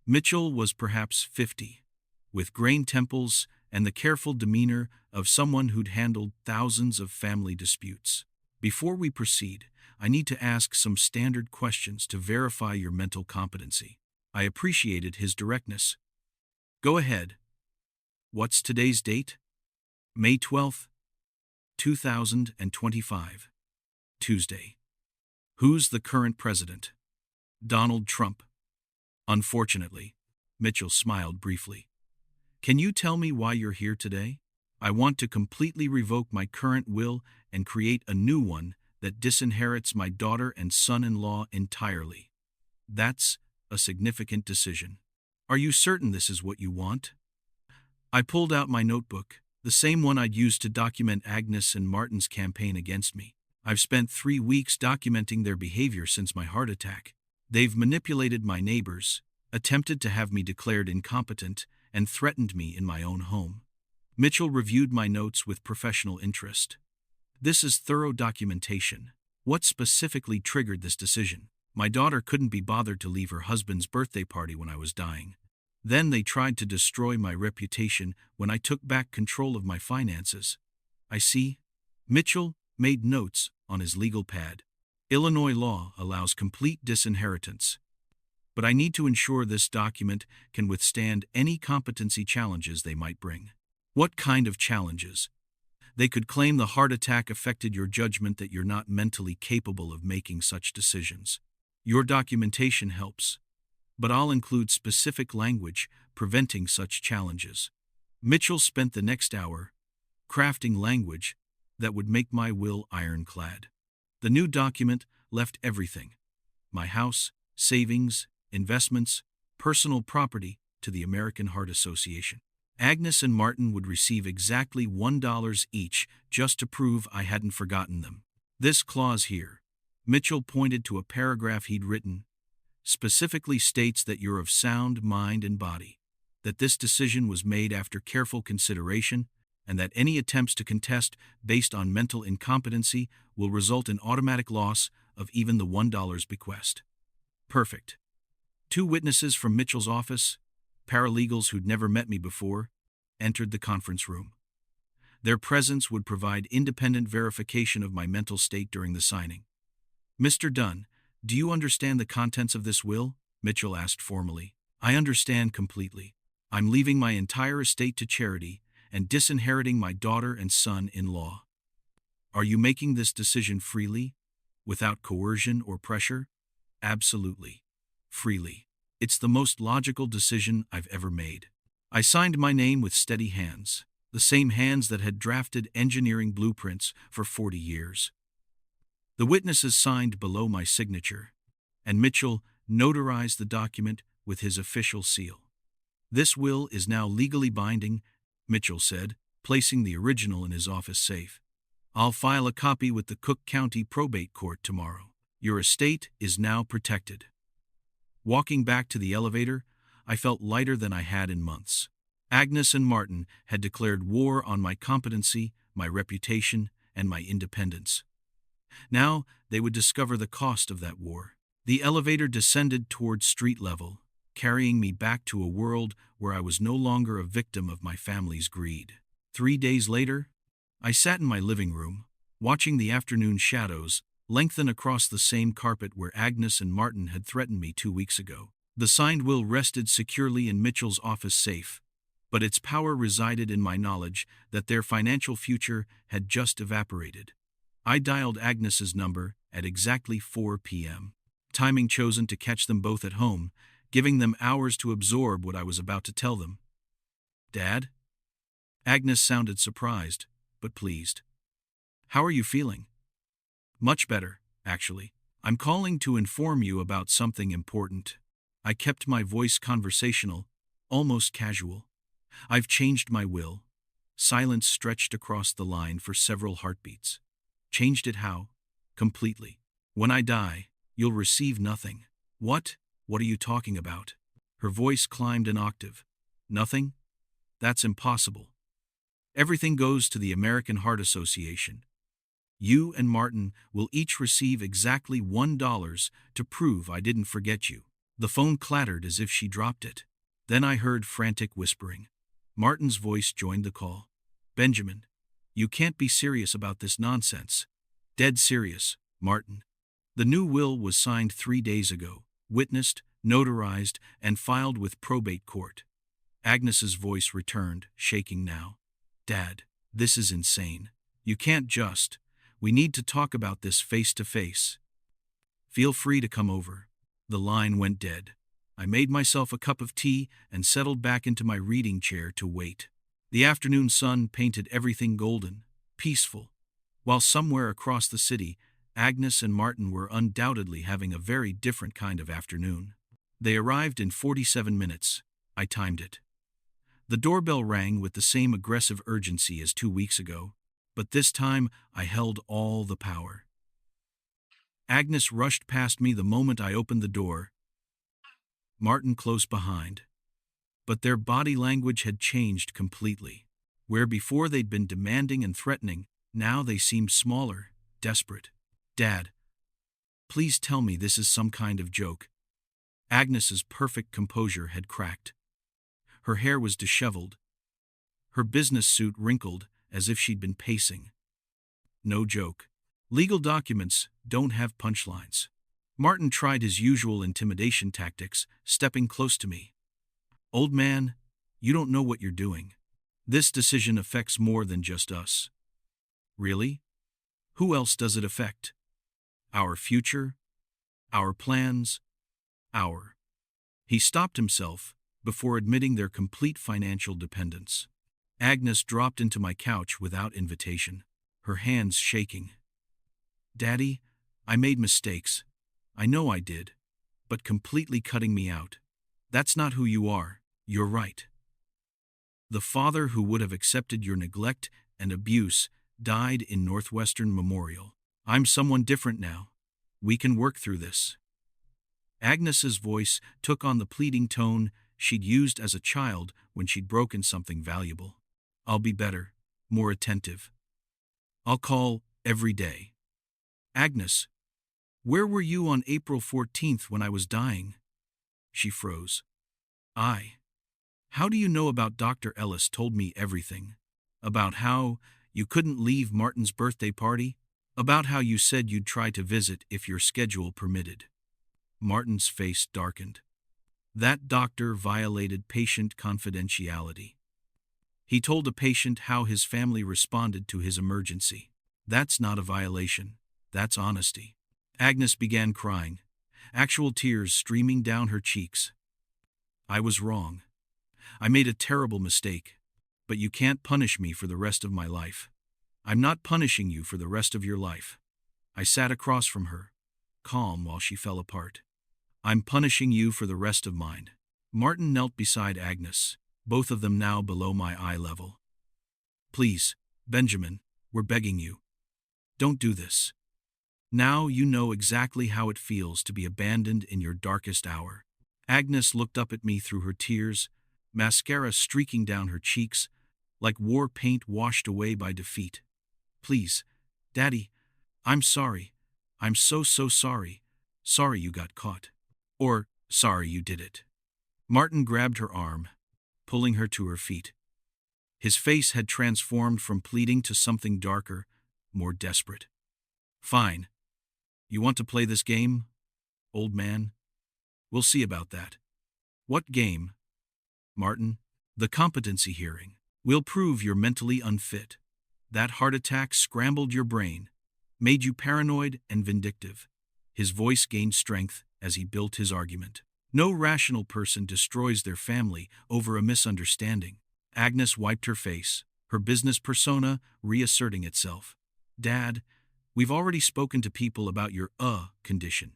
Mitchell was perhaps 50, with grained temples and the careful demeanor of someone who'd handled thousands of family disputes. Before we proceed, I need to ask some standard questions to verify your mental competency. I appreciated his directness. Go ahead. What's today's date? May 12, 2025. Tuesday. Who's the current president? Donald Trump. Unfortunately. Mitchell smiled briefly. Can you tell me why you're here today? I want to completely revoke my current will and create a new one that disinherits my daughter and son-in-law entirely. That's a significant decision. Are you certain this is what you want? I pulled out my notebook, the same one I'd used to document Agnes and Martin's campaign against me. I've spent 3 weeks documenting their behavior since my heart attack. They've manipulated my neighbors, attempted to have me declared incompetent, and threatened me in my own home. Mitchell reviewed my notes with professional interest. This is thorough documentation. What specifically triggered this decision? My daughter couldn't be bothered to leave her husband's birthday party when I was dying. Then they tried to destroy my reputation when I took back control of my finances. I see. Mitchell made notes on his legal pad. Illinois law allows complete disinheritance. But I need to ensure this document can withstand any competency challenges they might bring. What kind of challenges? They could claim the heart attack affected your judgment, that you're not mentally capable of making such decisions. Your documentation helps, but I'll include specific language preventing such challenges. Mitchell spent the next hour crafting language that would make my will ironclad. The new document left everything: my house, savings, investments, personal property, to the American Heart Association. Agnes and Martin would receive exactly $1 each just to prove I hadn't forgotten them. This clause here, Mitchell pointed to a paragraph he'd written, specifically states that you're of sound mind and body, that this decision was made after careful consideration, and that any attempts to contest based on mental incompetency will result in automatic loss of even the $1 bequest. Perfect. 2 witnesses from Mitchell's office, paralegals who'd never met me before, entered the conference room. Their presence would provide independent verification of my mental state during the signing. Mr. Dunn, do you understand the contents of this will? Mitchell asked formally. I understand completely. I'm leaving my entire estate to charity and disinheriting my daughter and son-in-law. Are you making this decision freely, without coercion or pressure? Absolutely. Freely. It's the most logical decision I've ever made. I signed my name with steady hands, the same hands that had drafted engineering blueprints for 40 years. The witnesses signed below my signature, and Mitchell notarized the document with his official seal. This will is now legally binding, Mitchell said, placing the original in his office safe. I'll file a copy with the Cook County Probate Court tomorrow. Your estate is now protected. Walking back to the elevator, I felt lighter than I had in months. Agnes and Martin had declared war on my competency, my reputation, and my independence. Now they would discover the cost of that war. The elevator descended toward street level, carrying me back to a world where I was no longer a victim of my family's greed. 3 days later, I sat in my living room, watching the afternoon shadows lengthen across the same carpet where Agnes and Martin had threatened me 2 weeks ago. The signed will rested securely in Mitchell's office safe, but its power resided in my knowledge that their financial future had just evaporated. I dialed Agnes's number at exactly 4 p.m., timing chosen to catch them both at home, giving them hours to absorb what I was about to tell them. Dad? Agnes sounded surprised, but pleased. How are you feeling? Much better, actually. I'm calling to inform you about something important. I kept my voice conversational, almost casual. I've changed my will. Silence stretched across the line for several heartbeats. Changed it how? Completely. When I die, you'll receive nothing. What? What are you talking about? Her voice climbed an octave. Nothing? That's impossible. Everything goes to the American Heart Association. You and Martin will each receive exactly $1 to prove I didn't forget you. The phone clattered as if she dropped it. Then I heard frantic whispering. Martin's voice joined the call. Benjamin, you can't be serious about this nonsense. Dead serious, Martin. The new will was signed 3 days ago, witnessed, notarized, and filed with probate court. Agnes's voice returned, shaking now. Dad, This is insane. You can't just. We need to talk about this face to face. Feel free to come over. The line went dead. I made myself a cup of tea and settled back into my reading chair to wait. The afternoon sun painted everything golden, peaceful, while somewhere across the city, Agnes and Martin were undoubtedly having a very different kind of afternoon. They arrived in 47 minutes. I timed it. The doorbell rang with the same aggressive urgency as 2 weeks ago, but this time I held all the power. Agnes rushed past me the moment I opened the door, Martin close behind. But their body language had changed completely. Where before they'd been demanding and threatening, now they seemed smaller, desperate. Dad, please tell me this is some kind of joke. Agnes's perfect composure had cracked. Her hair was disheveled, her business suit wrinkled as if she'd been pacing. No joke. Legal documents don't have punchlines. Martin tried his usual intimidation tactics, stepping close to me. Old man, you don't know what you're doing. This decision affects more than just us. Really? Who else does it affect? Our future? Our plans? Our. He stopped himself before admitting their complete financial dependence. Agnes dropped into my couch without invitation, her hands shaking. Daddy, I made mistakes. I know I did, but completely cutting me out. That's not who you are. You're right. The father who would have accepted your neglect and abuse died in Northwestern Memorial. I'm someone different now. We can work through this. Agnes's voice took on the pleading tone she'd used as a child when she'd broken something valuable. I'll be better, more attentive. I'll call every day. Agnes, where were you on April 14th when I was dying? She froze. How do you know about Dr. Ellis told me everything? About how you couldn't leave Martin's birthday party? About how you said you'd try to visit if your schedule permitted. Martin's face darkened. That doctor violated patient confidentiality. He told a patient how his family responded to his emergency. That's not a violation. That's honesty. Agnes began crying, actual tears streaming down her cheeks. I was wrong. I made a terrible mistake, but you can't punish me for the rest of my life. I'm not punishing you for the rest of your life. I sat across from her, calm while she fell apart. I'm punishing you for the rest of mine. Martin knelt beside Agnes, both of them now below my eye level. Please, Benjamin, we're begging you. Don't do this. Now you know exactly how it feels to be abandoned in your darkest hour. Agnes looked up at me through her tears, mascara streaking down her cheeks, like war paint washed away by defeat. Please, Daddy, I'm sorry. I'm so sorry. Sorry you got caught. Or, sorry you did it. Martin grabbed her arm, pulling her to her feet. His face had transformed from pleading to something darker, more desperate. Fine. You want to play this game, old man? We'll see about that. What game? Martin, the competency hearing. We'll prove you're mentally unfit. That heart attack scrambled your brain, made you paranoid and vindictive. His voice gained strength as he built his argument. No rational person destroys their family over a misunderstanding. Agnes wiped her face, her business persona reasserting itself. Dad, we've already spoken to people about your condition.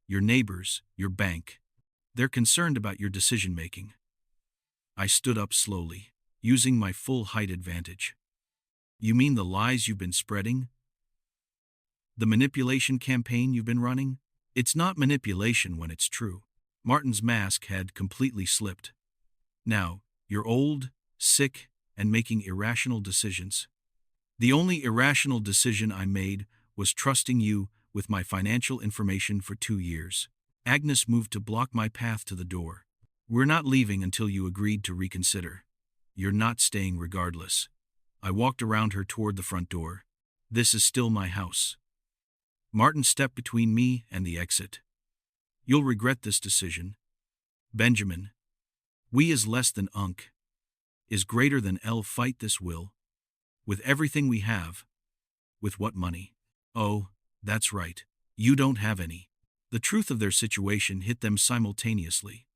Your neighbors, your bank. They're concerned about your decision-making. I stood up slowly, using my full height advantage. You mean the lies you've been spreading? The manipulation campaign you've been running? It's not manipulation when it's true. Martin's mask had completely slipped. Now, you're old, sick, and making irrational decisions. The only irrational decision I made was trusting you with my financial information for 2 years. Agnes moved to block my path to the door. We're not leaving until you agreed to reconsider. You're not staying regardless. I walked around her toward the front door. This is still my house. Martin stepped between me and the exit. You'll regret this decision. Benjamin, we is less than Unk. Is greater than L fight this will. With everything we have. With what money? Oh, that's right. You don't have any. The truth of their situation hit them simultaneously.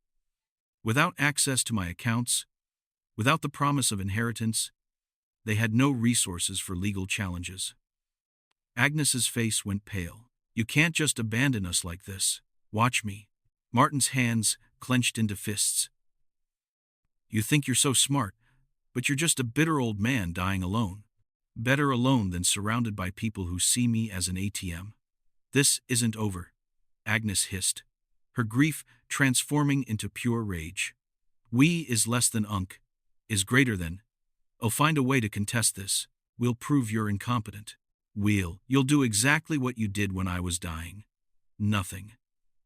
Without access to my accounts, without the promise of inheritance, they had no resources for legal challenges. Agnes's face went pale. You can't just abandon us like this. Watch me. Martin's hands clenched into fists. You think you're so smart, but you're just a bitter old man dying alone. Better alone than surrounded by people who see me as an ATM. This isn't over, Agnes hissed, her grief transforming into pure rage. We is less than unk, is greater than. I'll find a way to contest this. We'll prove you're incompetent. You'll do exactly what you did when I was dying. Nothing.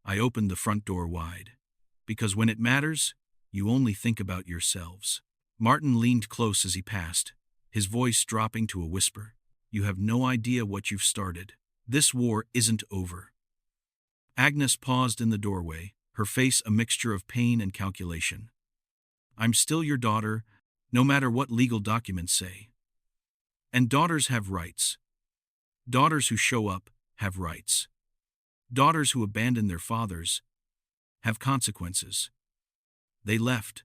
I opened the front door wide. Because when it matters, you only think about yourselves. Martin leaned close as he passed, his voice dropping to a whisper. You have no idea what you've started. This war isn't over. Agnes paused in the doorway, her face a mixture of pain and calculation. I'm still your daughter, no matter what legal documents say. And daughters have rights. Daughters who show up have rights. Daughters who abandon their fathers have consequences. They left,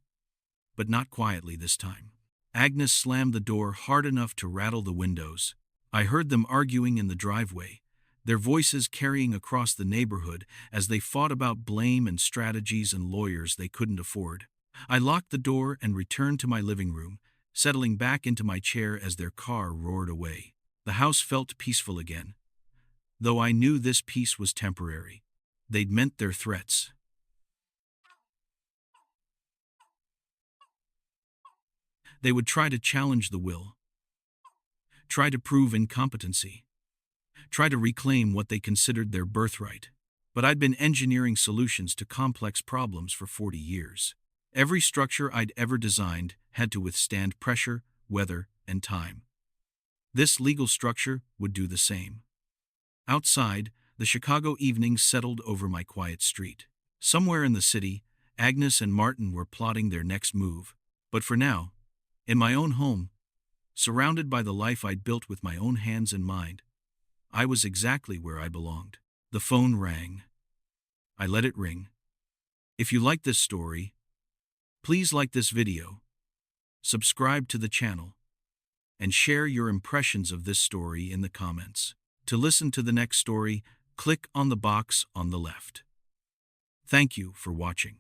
but not quietly this time. Agnes slammed the door hard enough to rattle the windows. I heard them arguing in the driveway, their voices carrying across the neighborhood as they fought about blame and strategies and lawyers they couldn't afford. I locked the door and returned to my living room, settling back into my chair as their car roared away. The house felt peaceful again, though I knew this peace was temporary. They'd meant their threats. They would try to challenge the will, try to prove incompetency, try to reclaim what they considered their birthright. But I'd been engineering solutions to complex problems for 40 years. Every structure I'd ever designed had to withstand pressure, weather, and time. This legal structure would do the same. Outside, the Chicago evening settled over my quiet street. Somewhere in the city, Agnes and Martin were plotting their next move. But for now, in my own home, surrounded by the life I'd built with my own hands and mind, I was exactly where I belonged. The phone rang. I let it ring. If you like this story, please like this video, subscribe to the channel, and share your impressions of this story in the comments. To listen to the next story, click on the box on the left. Thank you for watching.